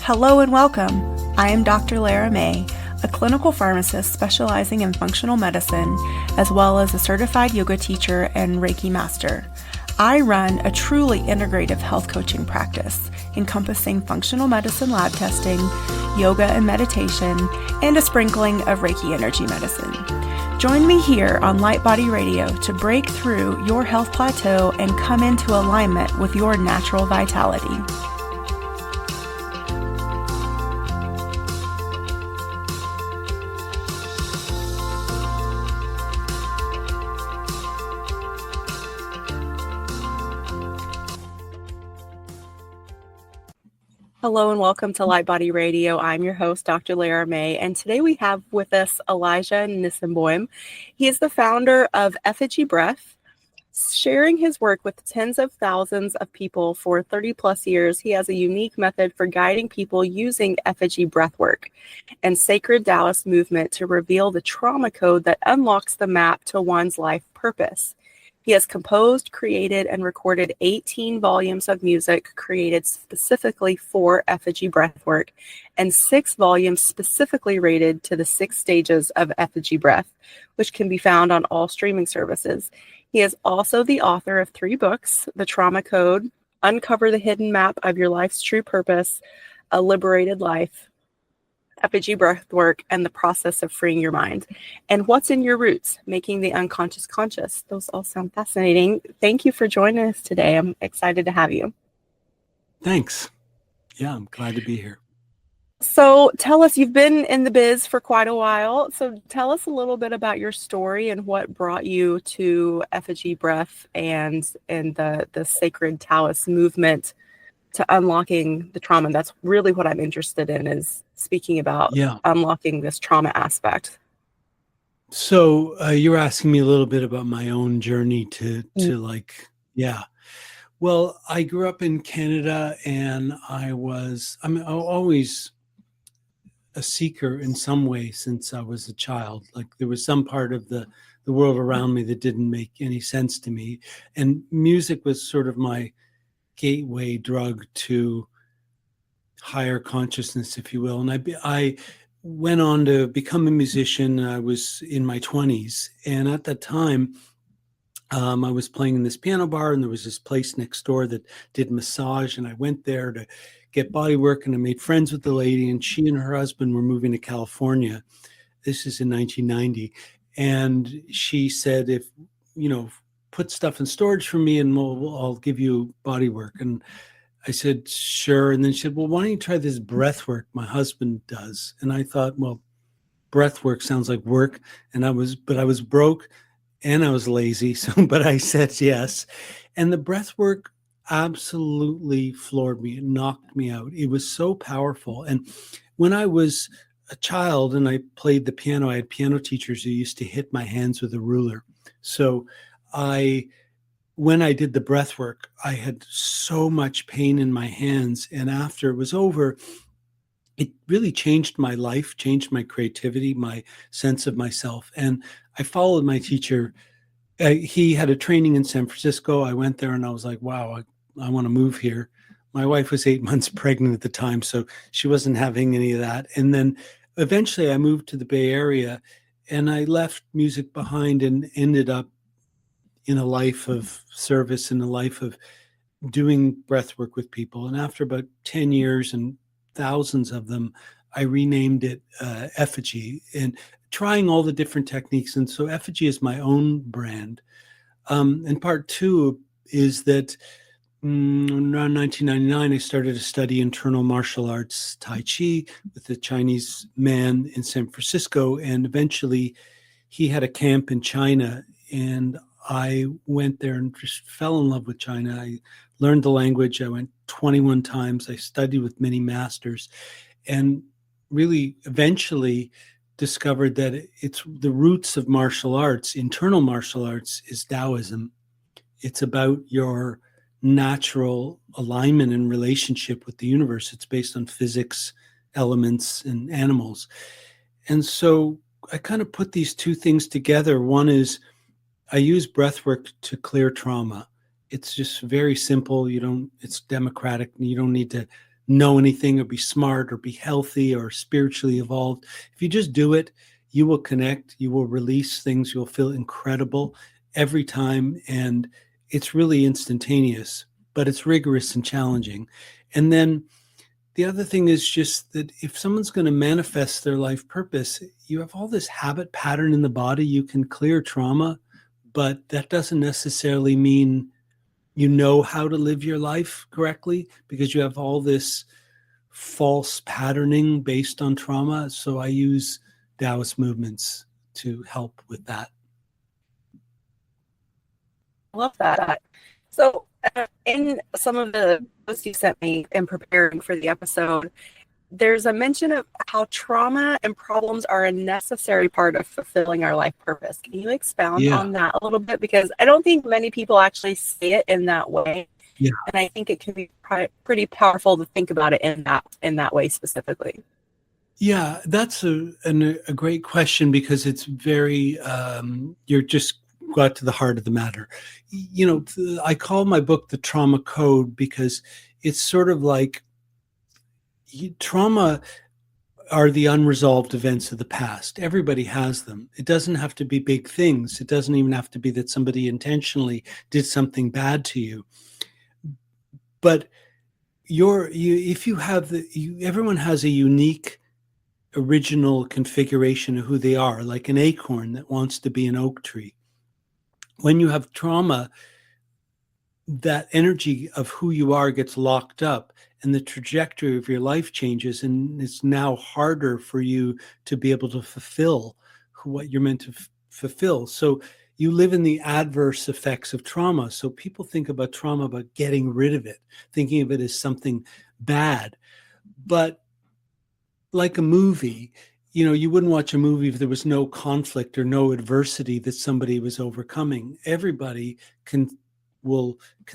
Hello and welcome. I am Dr. Lara May, a clinical pharmacist specializing in functional medicine, as well as a certified yoga teacher and Reiki master. I run a truly integrative health coaching practice encompassing functional medicine lab testing, yoga and meditation, and a sprinkling of Reiki energy medicine. Join me here on Light Body Radio to break through your health plateau and come into alignment with your natural vitality. Hello and welcome to Light Body Radio. I'm your host, Dr. Lara May, and today we have with us Elijah Nisenboim. He is the founder of Effigy Breath. Sharing his work with tens of thousands of people for 30 plus years, he has a unique method for guiding people using Effigy Breathwork and sacred Taoist movement to reveal the trauma code that unlocks the map to one's life purpose. He has composed, created, and recorded 18 volumes of music created specifically for Effigy Breathwork and 6 volumes specifically rated to the 6 stages of Effigy Breath, which can be found on all streaming services. He is also the author of 3 books, The Trauma Code, Uncover the Hidden Map of Your Life's True Purpose, A Liberated Life, Effigy Breathwork, and the Process of Freeing Your Mind, and What's in Your Roots, Making the Unconscious Conscious. Those all sound fascinating. Thank you for joining us today. I'm excited to have you. Thanks. Yeah, I'm glad to be here. So tell us, you've been in the biz for quite a while. So tell us a little bit about your story and what brought you to Effigy Breath and the sacred Taoist movement to unlocking the trauma. That's really what I'm interested in, is speaking about unlocking this trauma aspect. So you're asking me a little bit about my own journey to Well, I grew up in Canada, and I'm always a seeker in some way since I was a child. Like, there was some part of the world around me that didn't make any sense to me. And music was sort of my gateway drug to higher consciousness, if you will. And I went on to become a musician. I was in my 20s. And at that time, I was playing in this piano bar, and there was this place next door that did massage. And I went there to get body work, and I made friends with the lady, and she and her husband were moving to California. This is in 1990. And she said, put stuff in storage for me and I'll give you body work. And I said, sure. And then she said, well, why don't you try this breath work my husband does? And I thought, well, breath work sounds like work. And I was broke and I was lazy. But I said yes. And the breath work absolutely floored me. It knocked me out. It was so powerful. And when I was a child and I played the piano, I had piano teachers who used to hit my hands with a ruler. So when I did the breath work, I had so much pain in my hands. And after it was over, it really changed my life, changed my creativity, my sense of myself. And I followed my teacher. He had a training in San Francisco. I went there and I was like, wow, I want to move here. My wife was 8 months pregnant at the time, so she wasn't having any of that. And then eventually I moved to the Bay Area, and I left music behind and ended up in a life of service, in a life of doing breath work with people. And after about 10 years and thousands of them, I renamed it Effigy, and trying all the different techniques. And so Effigy is my own brand. And part 2 is that around 1999, I started to study internal martial arts, Tai Chi, with a Chinese man in San Francisco. And eventually he had a camp in China, and I went there and just fell in love with China. I learned the language. I went 21 times. I studied with many masters, and really eventually discovered that it's the roots of martial arts, internal martial arts, is Taoism. It's about your natural alignment and relationship with the universe. It's based on physics, elements, and animals. And so I kind of put these 2 things together. One is I use breathwork to clear trauma. It's just very simple. It's democratic. You don't need to know anything or be smart or be healthy or spiritually evolved. If you just do it, you will connect, you will release things, you'll feel incredible every time. And it's really instantaneous, but it's rigorous and challenging. And then the other thing is just that if someone's going to manifest their life purpose, you have all this habit pattern in the body. You can clear trauma, but that doesn't necessarily mean you know how to live your life correctly, because you have all this false patterning based on trauma. So I use Taoist movements to help with that. I love that. So, in some of the posts you sent me in preparing for the episode, there's a mention of how trauma and problems are a necessary part of fulfilling our life purpose. Can you expound Yeah. on that a little bit? Because I don't think many people actually see it in that way. Yeah. And I think it can be pretty powerful to think about it in that way specifically. Yeah, that's a great question, because it's very, you're just got to the heart of the matter. You know, I call my book The Trauma Code, because it's sort of like trauma are the unresolved events of the past. Everybody has them. It doesn't have to be big things. It doesn't even have to be that somebody intentionally did something bad to you. But if you have everyone has a unique original configuration of who they are, like an acorn that wants to be an oak tree. When you have trauma, that energy of who you are gets locked up, and the trajectory of your life changes, and it's now harder for you to be able to fulfill what you're meant to fulfill. So you live in the adverse effects of trauma. So people think about trauma about getting rid of it, thinking of it as something bad. But like a movie, you know, you wouldn't watch a movie if there was no conflict or no adversity that somebody was overcoming. Everybody can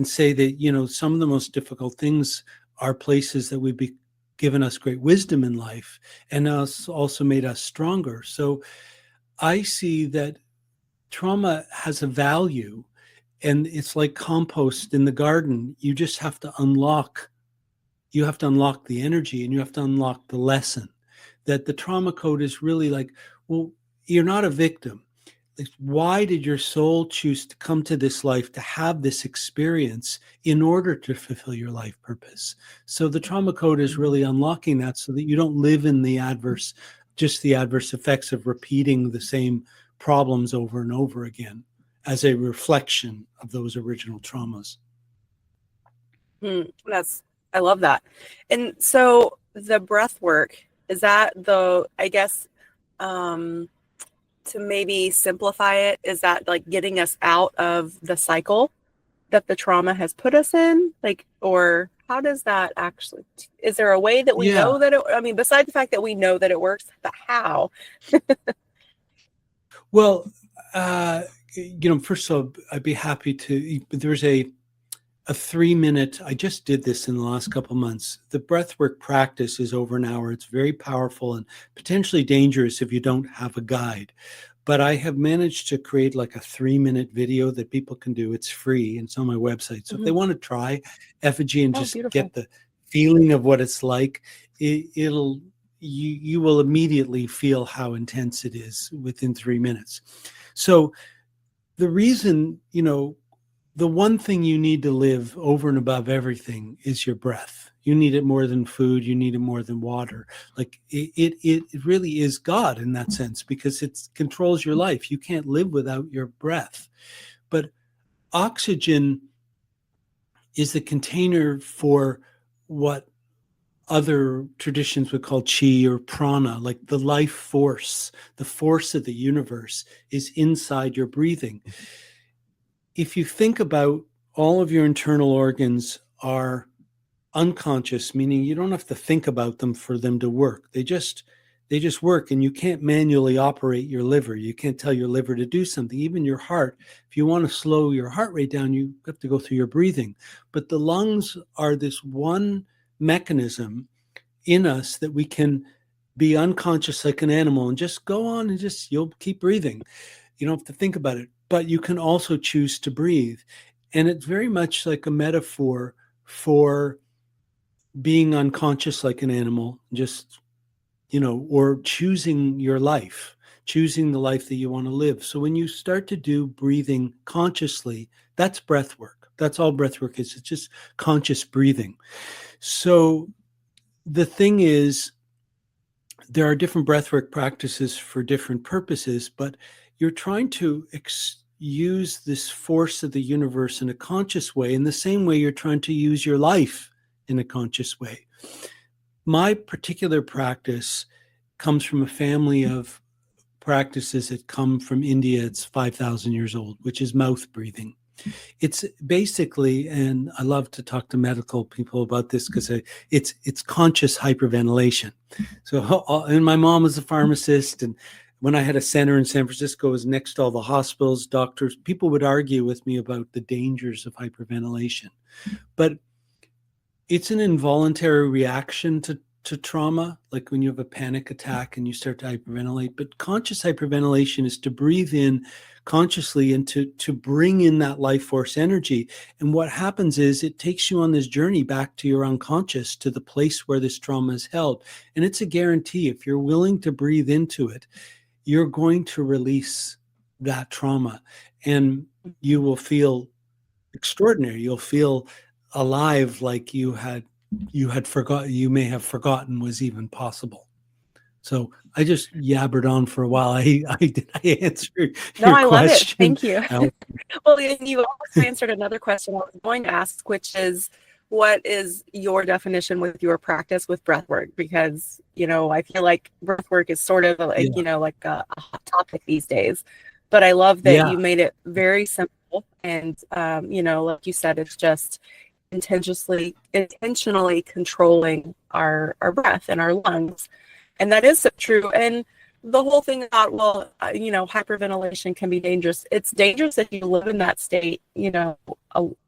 say that, you know, some of the most difficult things are places that we've given us great wisdom in life, and also made us stronger. So I see that trauma has a value, and it's like compost in the garden. You just have to unlock the energy, and you have to unlock the lesson. That the trauma code is really like, well, you're not a victim. Like, why did your soul choose to come to this life, to have this experience in order to fulfill your life purpose? So the trauma code is really unlocking that, so that you don't live in the adverse effects of repeating the same problems over and over again as a reflection of those original traumas. I love that. And so the breath work, is that I guess, to maybe simplify it, is that like getting us out of the cycle that the trauma has put us in? Like, or how does that actually, is there a way that we know that besides the fact that we know that it works, but how? Well, you know, first of all, I'd be happy to, there's a 3-minute, I just did this in the last couple of months. The breathwork practice is over an hour. It's very powerful and potentially dangerous if you don't have a guide. But I have managed to create like a 3-minute video that people can do. It's free, and it's on my website. So if they want to try Effigy and just get the feeling of what it's like, you will immediately feel how intense it is within 3 minutes. So the reason, you know, the one thing you need to live over and above everything is your breath. You need it more than food. You need it more than water. Like it really is God in that sense, because it controls your life. You can't live without your breath. But oxygen is the container for what other traditions would call chi or prana, like the life force. The force of the universe is inside your breathing. If you think about, all of your internal organs are unconscious, meaning you don't have to think about them for them to work. They just work, and you can't manually operate your liver. You can't tell your liver to do something. Even your heart, if you want to slow your heart rate down, you have to go through your breathing. But the lungs are this one mechanism in us that we can be unconscious like an animal and just go on and you'll keep breathing. You don't have to think about it, but you can also choose to breathe. And it's very much like a metaphor for being unconscious like an animal, just, or choosing your life, choosing the life that you want to live. So when you start to do breathing consciously, that's breath work. That's all breath work is. It's just conscious breathing. So the thing is, there are different breathwork practices for different purposes, but you're trying to use this force of the universe in a conscious way, in the same way you're trying to use your life in a conscious way. My particular practice comes from a family of practices that come from India. It's 5,000 years old, which is mouth breathing. It's basically, and I love to talk to medical people about this because it's conscious hyperventilation. So, and my mom was a pharmacist, and when I had a center in San Francisco, it was next to all the hospitals, doctors, people would argue with me about the dangers of hyperventilation. But it's an involuntary reaction to trauma, like when you have a panic attack and you start to hyperventilate. But conscious hyperventilation is to breathe in consciously and to bring in that life force energy. And what happens is it takes you on this journey back to your unconscious, to the place where this trauma is held. And it's a guarantee. If you're willing to breathe into it, you're going to release that trauma, and you will feel extraordinary. You'll feel alive, like you may have forgotten was even possible. So I just yabbered on for a while. Did I answer your I question? love it. Thank you. Well, you also answered another question I was going to ask, which is, what is your definition with your practice with breathwork? Because, I feel like breathwork is sort of like, like a hot topic these days. But I love that you made it very simple. And, like you said, it's just intentionally controlling our breath and our lungs. And that is so true. And the whole thing about, hyperventilation can be dangerous. It's dangerous if you live in that state, a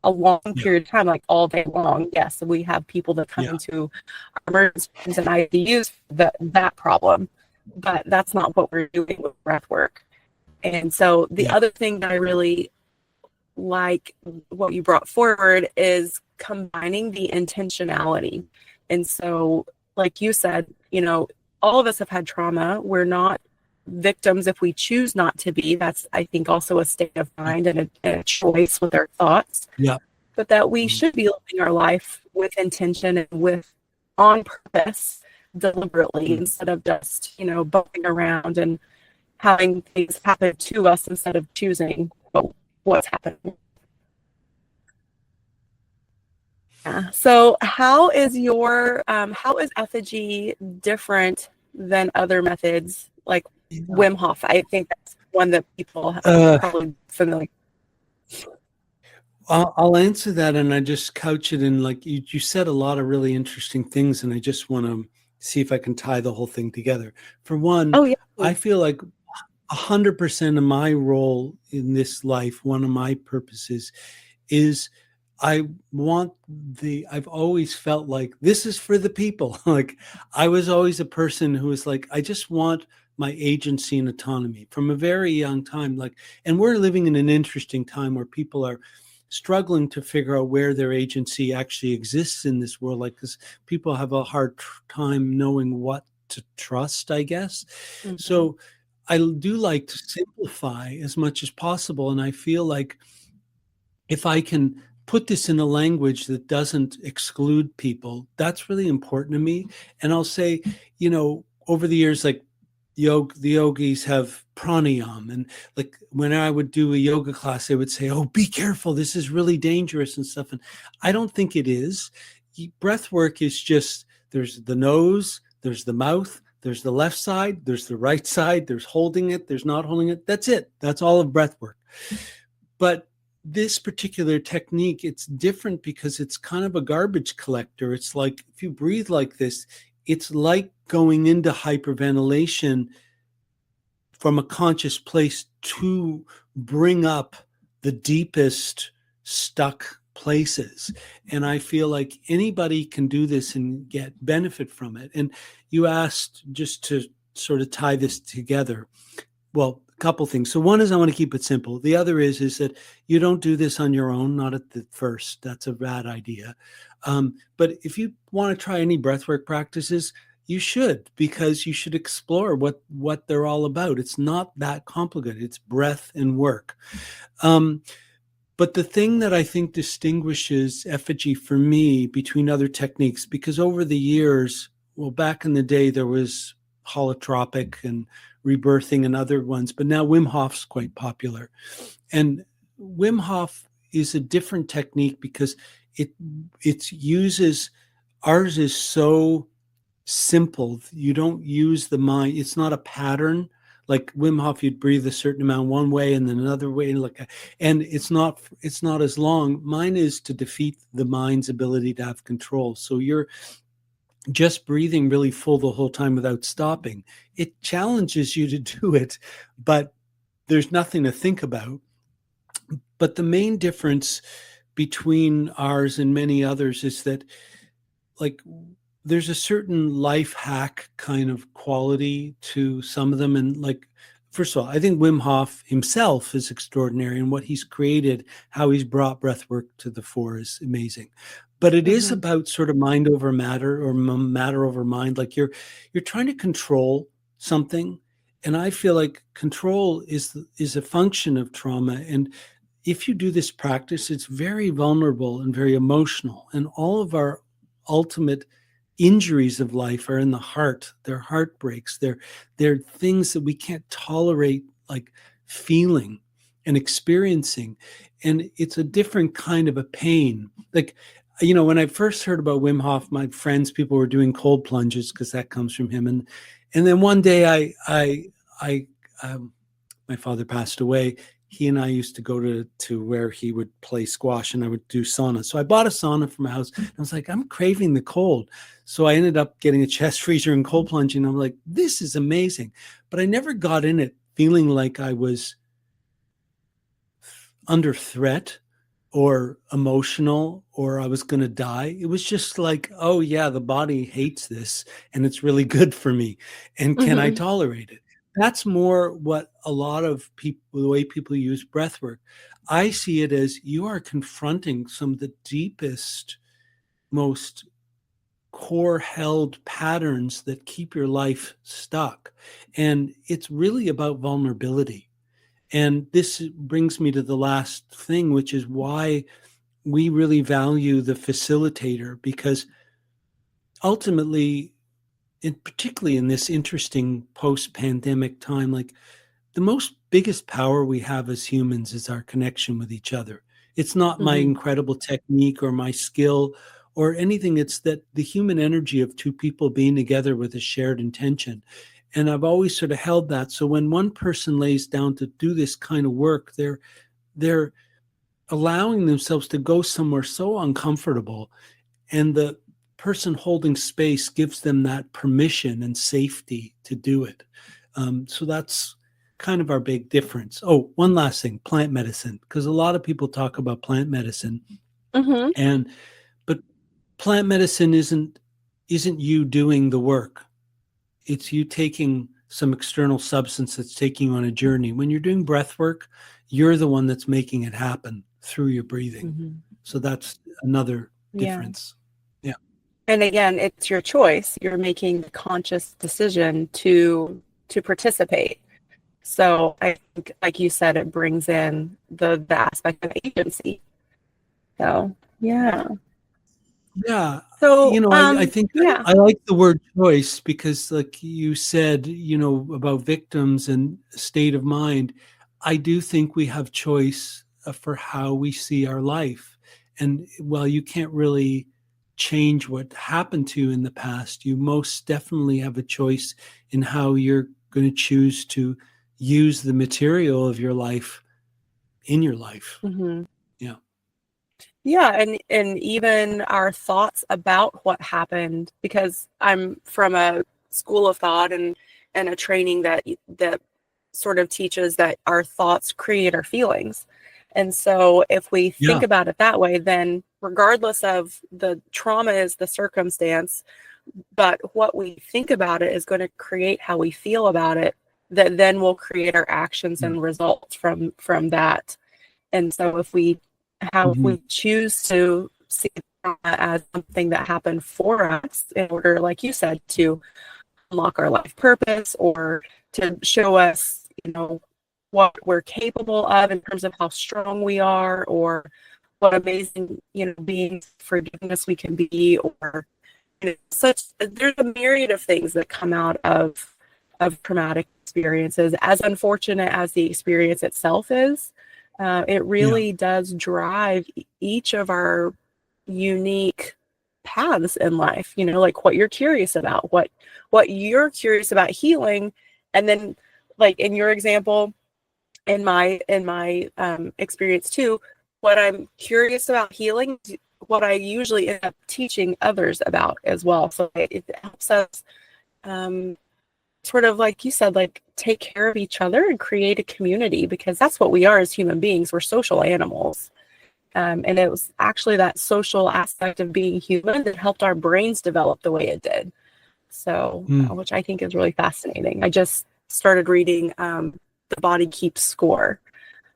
long period of time, like all day long. Yes, we have people that come into our emergency rooms and ICUs for that problem, but that's not what we're doing with breath work. And so the other thing that I really like what you brought forward is combining the intentionality. And so, like you said, all of us have had trauma. We're not victims if we choose not to be. That's, I think, also a state of mind and a choice with our thoughts. Yeah. But that we should be living our life with intention and on purpose, deliberately, instead of just, bumping around and having things happen to us instead of choosing what's happening. Yeah. So how is effigy different than other methods like Wim Hof? I think that's one that people are probably familiar. I'll answer that, and I just couch it in, like you said a lot of really interesting things, and I just want to see if I can tie the whole thing together. For one, I feel like 100% of my role in this life, one of my purposes is I've always felt like this is for the people. Like I was always a person who was like, I just want my agency and autonomy from a very young time. Like, and we're living in an interesting time where people are struggling to figure out where their agency actually exists in this world. Like, because people have a hard time knowing what to trust, I guess. Mm-hmm. So I do like to simplify as much as possible. And I feel like if I can put this in a language that doesn't exclude people, that's really important to me. And I'll say, over the years, like the yogis have pranayam. And like when I would do a yoga class, they would say, oh, be careful, this is really dangerous and stuff. And I don't think it is. Breath work is just, there's the nose, there's the mouth, there's the left side, there's the right side, there's holding it, there's not holding it. That's it. That's all of breath work. But this particular technique, it's different because it's kind of a garbage collector. It's like, if you breathe like this, it's like going into hyperventilation from a conscious place to bring up the deepest stuck places. And I feel like anybody can do this and get benefit from it. And you asked, just to sort of tie this together, well, couple things. So one is I want to keep it simple. The other is that you don't do this on your own, not at the first. That's a bad idea. But if you want to try any breathwork practices, you should, because you should explore what they're all about. It's not that complicated. It's breath and work. But the thing that I think distinguishes effigy for me between other techniques, because over the years, well, back in the day, there was holotropic and rebirthing and other ones, but now Wim Hof's quite popular. And Wim Hof is a different technique because it uses, ours is so simple. You don't use the mind. It's not a pattern. Like Wim Hof, you'd breathe a certain amount one way and then another way, and it's not as long. Mine is to defeat the mind's ability to have control. So you're just breathing really full the whole time without stopping. It challenges you to do it, but there's nothing to think about. But the main difference between ours and many others is that, like, there's a certain life hack kind of quality to some of them. And like, first of all, I think Wim Hof himself is extraordinary, and what he's created, how he's brought breathwork to the fore is amazing. But it is about sort of mind over matter, or matter over mind. Like you're trying to control something. And I feel like control is a function of trauma. And if you do this practice, it's very vulnerable and very emotional. And all of our ultimate injuries of life are in the heart. They're heartbreaks. They're things that we can't tolerate, like feeling and experiencing. And it's a different kind of a pain. Like, you know, when I first heard about Wim Hof, my friends, people were doing cold plunges because that comes from him. And then one day my father passed away. He and I used to go to where he would play squash, and I would do sauna. So I bought a sauna for my house. And I was like, I'm craving the cold. So I ended up getting a chest freezer and cold plunging. I'm like, this is amazing. But I never got in it feeling like I was under threat or emotional or I was going to die. It was just like, oh yeah, the body hates this and it's really good for me. And can I tolerate it? That's more what a lot of people, the way people use breath work. I see it as you are confronting some of the deepest, most core held patterns that keep your life stuck. And it's really about vulnerability. And this brings me to the last thing, which is why we really value the facilitator, because ultimately, and particularly in this interesting post-pandemic time, like the biggest power we have as humans is our connection with each other. It's not my incredible technique or my skill or anything. It's that the human energy of two people being together with a shared intention. And I've always sort of held that. So when one person lays down to do this kind of work, they're allowing themselves to go somewhere so uncomfortable, and the person holding space gives them that permission and safety to do it. So that's kind of our big difference. Oh, one last thing, plant medicine, because a lot of people talk about plant medicine, but plant medicine isn't you doing the work. It's you taking some external substance that's taking you on a journey. When you're doing breath work, you're the one that's making it happen through your breathing. So that's another difference. Yeah. And again, it's your choice. You're making the conscious decision to participate. So I think, like you said, it brings in the aspect of agency. So yeah. Yeah. So I think I like the word choice because, like you said, about victims and state of mind, I do think we have choice for how we see our life. And while you can't really change what happened to you in the past, you most definitely have a choice in how you're going to choose to use the material of your life in your life. Yeah. Yeah, and even our thoughts about what happened, because I'm from a school of thought and a training that sort of teaches that our thoughts create our feelings. And so if we think about it that way, then regardless of the trauma is the circumstance, but what we think about it is going to create how we feel about it that then will create our actions and results from that. And so if we choose to see trauma as something that happened for us in order, like you said, to unlock our life purpose or to show us, what we're capable of in terms of how strong we are, or what amazing, beings forgiveness we can be, or there's a myriad of things that come out of traumatic experiences. As unfortunate as the experience itself is, it really does drive each of our unique paths in life, like what you're curious about, what you're curious about healing. And then, like in your example, in my experience too, what I'm curious about healing, what I usually end up teaching others about as well. So it helps us sort of, like you said, like take care of each other and create a community, because that's what we are as human beings. We're social animals. And it was actually that social aspect of being human that helped our brains develop the way it did. So, which I think is really fascinating. I just started reading The Body Keeps Score.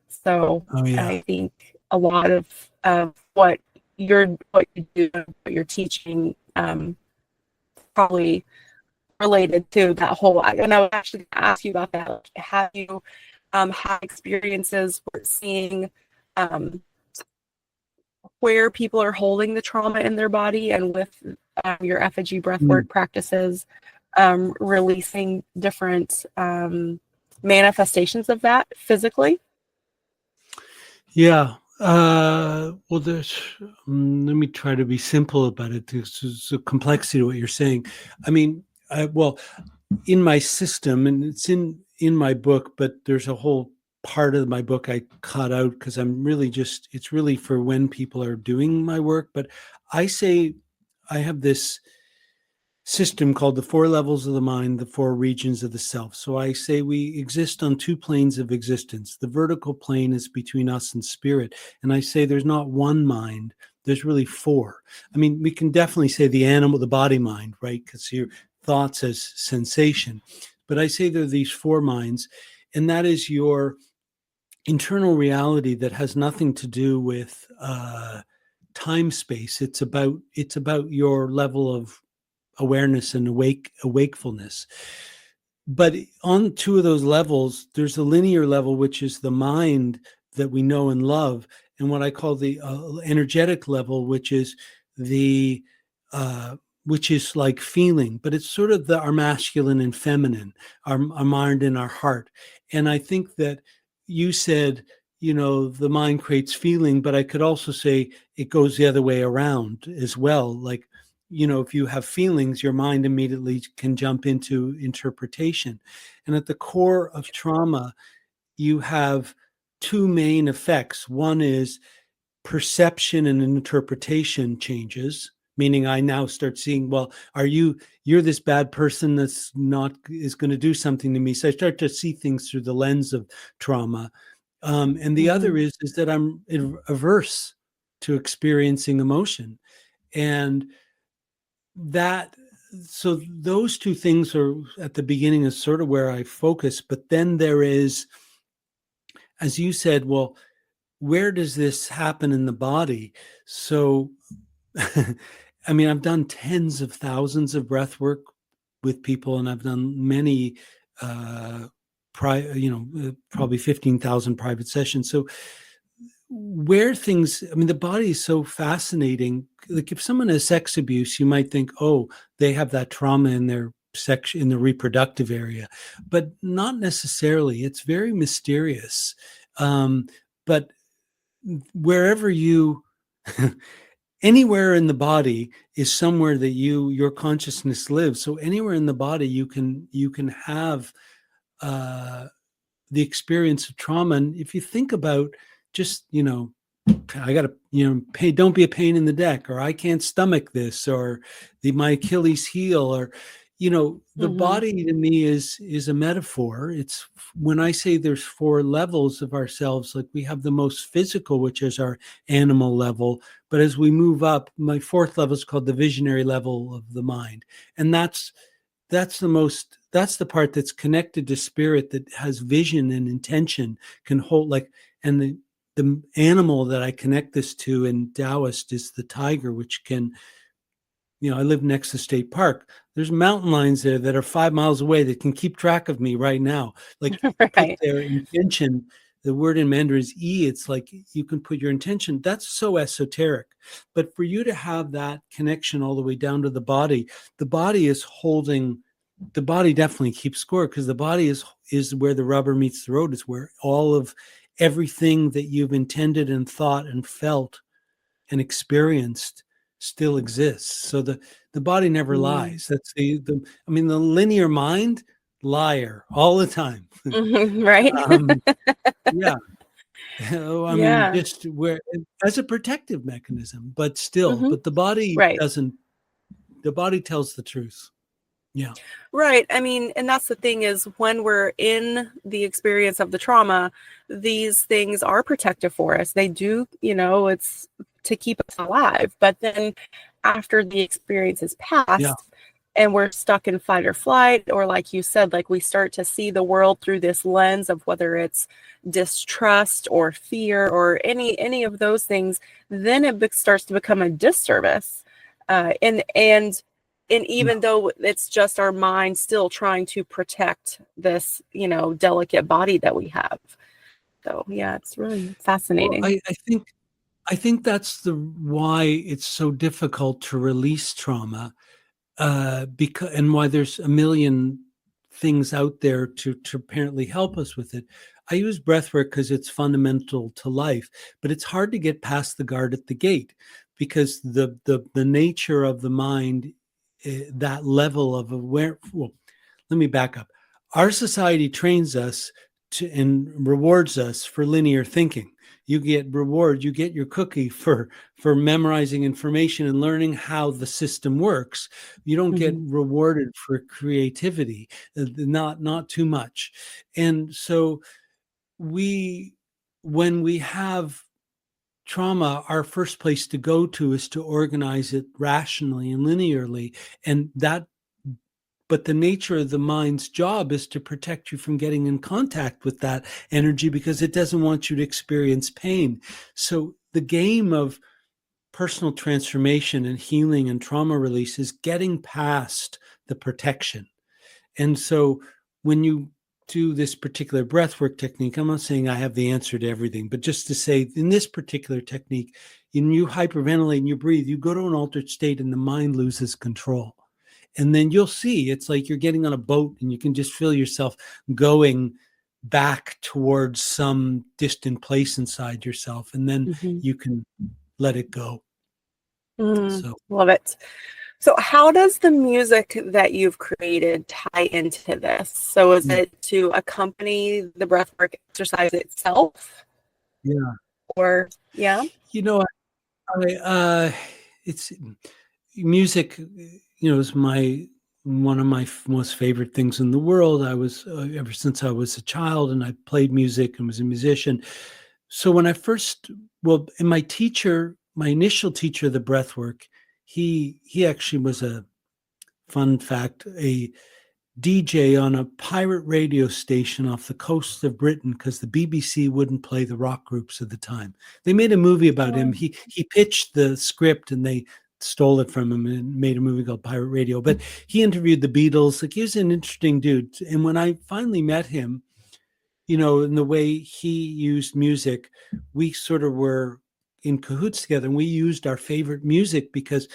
So I think a lot of what you do, what you're teaching, probably related to that whole. And I was actually going to ask you about that. Like, have you had experiences where seeing where people are holding the trauma in their body, and with your effigy breathwork practices, releasing different manifestations of that physically? Yeah. Well, there's, let me try to be simple about it. There's a complexity to what you're saying. I mean, well, in my system, and it's in my book, but there's a whole part of my book I cut out because it's really for when people are doing my work. But I say I have this system called the 4 levels of the mind, the 4 regions of the self. So I say we exist on 2 planes of existence. The vertical plane is between us and spirit. And I say there's not one mind, there's really 4. I mean, we can definitely say the body mind, right? Because your thoughts as sensation. But I say there are these 4 minds, and that is your internal reality that has nothing to do with time space. It's about your level of awareness and wakefulness. But on 2 of those levels, there's a linear level, which is the mind that we know and love, and what I call the energetic level, which is like feeling, but it's sort of our masculine and feminine, our mind and our heart. And I think that you said, the mind creates feeling, but I could also say it goes the other way around as well. Like, if you have feelings, your mind immediately can jump into interpretation. And at the core of trauma, you have 2 main effects. One is perception and interpretation changes, meaning I now start seeing, well, you're this bad person is going to do something to me. So I start to see things through the lens of trauma. And the other is that I'm averse to experiencing emotion. And so those 2 things are at the beginning is sort of where I focus. But then there is, as you said, well, where does this happen in the body? So, I mean, I've done tens of thousands of breath work with people, and I've done many, probably 15,000 private sessions. So the body is so fascinating. Like if someone has sex abuse, you might think, oh, they have that trauma in their in the reproductive area, but not necessarily. It's very mysterious. But wherever anywhere in the body is somewhere that your consciousness lives. So anywhere in the body you can have the experience of trauma. And if you think about just, I got to, don't be a pain in the neck, or I can't stomach this, or my Achilles heel, or, the body to me is a metaphor. It's when I say there's 4 levels of ourselves, like we have the most physical, which is our animal level. But as we move up, my 4th level is called the visionary level of the mind. And that's that's the part that's connected to spirit, that has vision and intention, can hold, like, and the animal that I connect this to in Taoist is the tiger, which can, I live next to State Park. There's mountain lions there that are 5 miles away that can keep track of me right now. Like, put Right. their intention. The word in Mandarin is yi. It's like you can put your intention. That's so esoteric. But for you to have that connection all the way down to the body is holding. The body definitely keeps score, because the body is where the rubber meets the road. It's where all of everything that you've intended and thought and felt and experienced still exists. So the body never lies. That's the linear mind, liar all the time. Right. Yeah. I mean, Yeah. just where, as a protective mechanism, but still, Hmm. but the body Right. doesn't, the body tells the truth. Yeah. Right. I mean, and that's the thing, is when we're in the experience of the trauma, these things are protective for us. They do, it's to keep us alive. But then after the experience is Yeah. past and we're stuck in fight or flight, or like you said, like we start to see the world through this lens of whether it's distrust or fear or any of those things, then it starts to become a disservice. And Yeah. even though it's just our mind still trying to protect this, delicate body that we have. So yeah, it's really Well, fascinating. I think that's why it's so difficult to release trauma, because, and why there's a million things out there to apparently help us with it. I use breathwork because it's fundamental to life, but it's hard to get past the guard at the gate, because the nature of the mind, that level of aware. Well, let me back up. Our society trains us to and rewards us for linear thinking. You get your cookie for memorizing information and learning how the system works. You don't get Mhm. rewarded for creativity, not too much. And so we when we have trauma, our first place to go to is to organize it rationally and linearly. And that but the nature of the mind's job is to protect you from getting in contact with that energy, because it doesn't want you to experience pain. So the game of personal transformation and healing and trauma release is getting past the protection. And so when you do this particular breathwork technique, I'm not saying I have the answer to everything, but just to say, in this particular technique, when you hyperventilate and you breathe, you go to an altered state and the mind loses control. And then you'll see, it's like you're getting on a boat and you can just feel yourself going back towards some distant place inside yourself. And then Mhm. you can let it go. So, Love it. So how does the music that you've created tie into this? So is yeah. it to accompany the breathwork exercise itself, Yeah. or yeah? You know, it's music, is one of my most favorite things in the world. I was, ever since I was a child, and I played music and was a musician. So when I first, well, and my initial teacher of the breath work, he actually was, a fun fact, a DJ on a pirate radio station off the coast of Britain, because the BBC wouldn't play the rock groups at the time. They made a movie about him. Oh. He pitched the script and they stole it from him and made a movie called Pirate Radio. But he interviewed the Beatles. Like, he was an interesting dude. And when I finally met him, in the way he used music, we sort of were in cahoots together, and we used our favorite music, because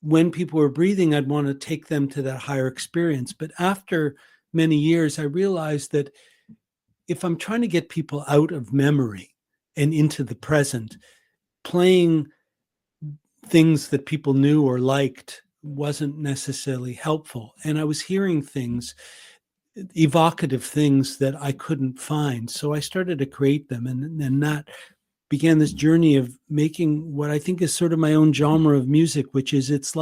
when people were breathing, I'd want to take them to that higher experience. But after many years, I realized that if I'm trying to get people out of memory and into the present, playing things that people knew or liked wasn't necessarily helpful. And I was hearing things, evocative things, that I couldn't find. So I started to create them. And that began this journey of making what I think is sort of my own genre of music, which is, it's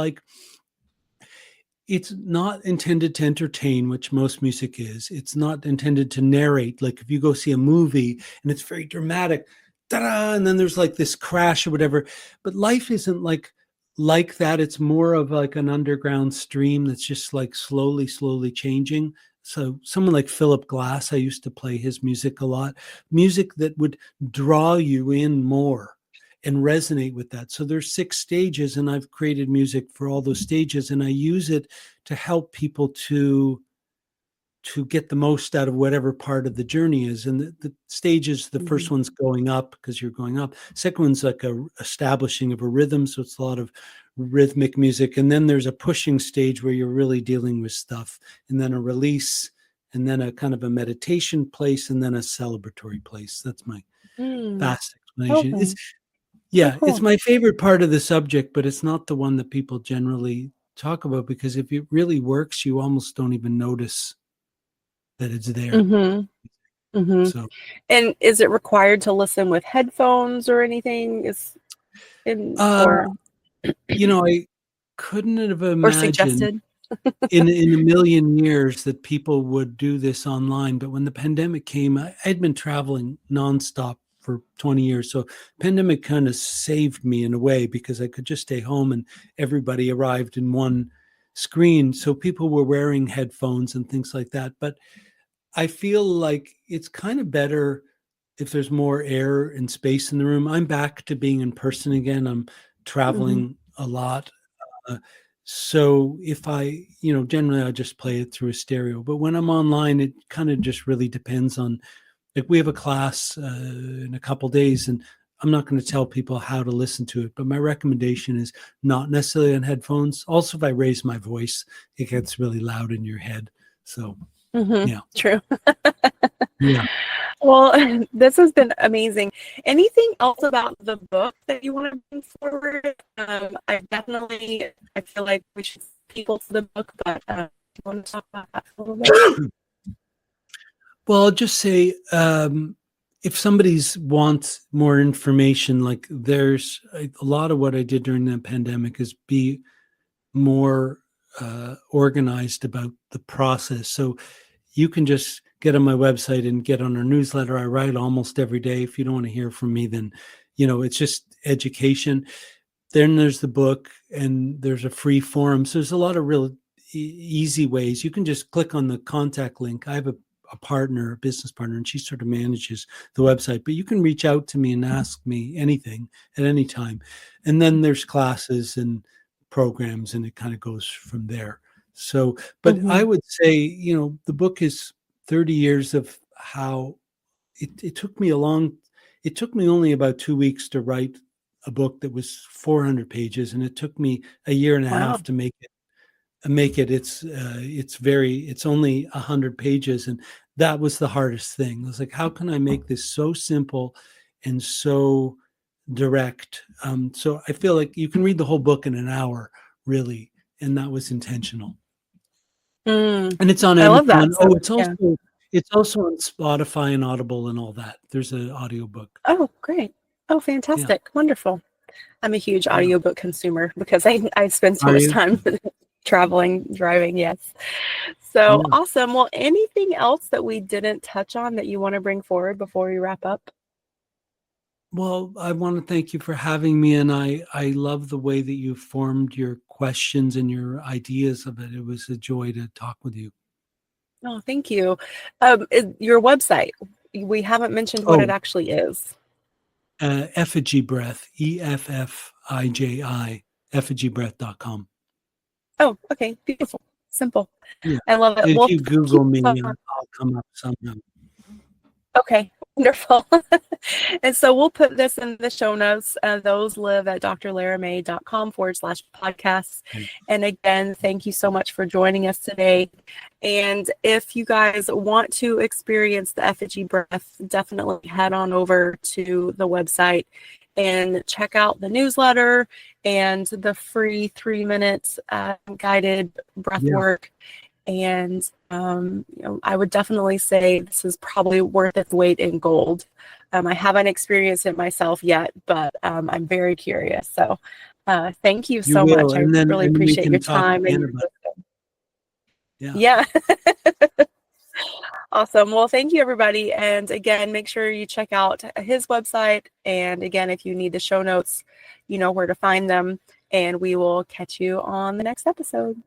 not intended to entertain, which most music is. It's not intended to narrate. Like, if you go see a movie and it's very dramatic, ta-da, and then there's like this crash or whatever. But life isn't like like that. It's more of like an underground stream that's just like slowly, slowly changing. So someone like Philip Glass, I used to play his music a lot, music that would draw you in more and resonate with that. So there's 6 stages, and I've created music for all those stages, and I use it to help people to get the most out of whatever part of the journey is. And the stages, the first one's going up because you're going up. Second one's like a establishing of a rhythm. So it's a lot of rhythmic music. And then there's a pushing stage where you're really dealing with stuff, and then a release, and then a kind of a meditation place, and then a celebratory place. That's my fast explanation. Okay. It's my favorite part of the subject, but it's not the one that people generally talk about, because if it really works, you almost don't even notice that it's there. So, And is it required to listen with headphones or anything? I couldn't have Or imagined suggested? in a million years that people would do this online. But when the pandemic came, I'd been traveling nonstop for 20 years. So pandemic kind of saved me in a way, because I could just stay home and everybody arrived in one screen. So people were wearing headphones and things like that. But I feel like it's kind of better if there's more air and space in the room. I'm back to being in person again. I'm traveling a lot. So if generally I just play it through a stereo. But when I'm online, it kind of just really depends on, like, we have a class in a couple days, and I'm not going to tell people how to listen to it, but my recommendation is not necessarily on headphones. Also, if I raise my voice, it gets really loud in your head. So, yeah. True. Yeah. Well, this has been amazing. Anything else about the book that you want to bring forward? I feel like we should send people to the book, but do you want to talk about that a little bit? Well, I'll just say, if somebody's wants more information, like, there's a lot of what I did during the pandemic is be more organized about the process. So you can just get on my website and get on our newsletter. I write almost every day. If you don't want to hear from me, then, it's just education. Then there's the book, and there's a free forum. So there's a lot of real easy ways. You can just click on the contact link. I have a business partner, and she sort of manages the website, but you can reach out to me and ask me anything at any time. And then there's classes and programs, and it kind of goes from there. So, but I would say, the book is 30 years of how it took me only about 2 weeks to write a book that was 400 pages. And it took me a year and a half to make it. It's only 100 pages. And that was the hardest thing. I was like, how can I make this so simple and so direct? So I feel like you can read the whole book in an hour, really. And that was intentional. And it's on Amazon. I love that. It's also on Spotify and Audible and all that. There's an audiobook. Oh, great. Oh, fantastic. Yeah. Wonderful. I'm a huge audiobook consumer because I spend so much time traveling, driving. Yes. So awesome. Well, anything else that we didn't touch on that you want to bring forward before we wrap up? Well, I want to thank you for having me. And I love the way that you formed your questions and your ideas of it. It was a joy to talk with you. Oh, thank you. Your website, we haven't mentioned what it actually is. Effigy Breath, EFFIJI, effigybreath.com. Oh, okay. Beautiful. Simple. Yeah. I love it. If you Google me, I'll come up somehow. Okay. Wonderful. And so we'll put this in the show notes. Those live at drlaramay.com/podcasts. And again, thank you so much for joining us today. And if you guys want to experience the effigy breath, definitely head on over to the website and check out the newsletter and the free 3-minute guided breath work. And I would definitely say this is probably worth its weight in gold. I haven't experienced it myself yet, but I'm very curious. So thank you so much. I really appreciate your time. Yeah. Awesome. Well, thank you, everybody. And again, make sure you check out his website. And again, if you need the show notes, you know where to find them. and we will catch you on the next episode.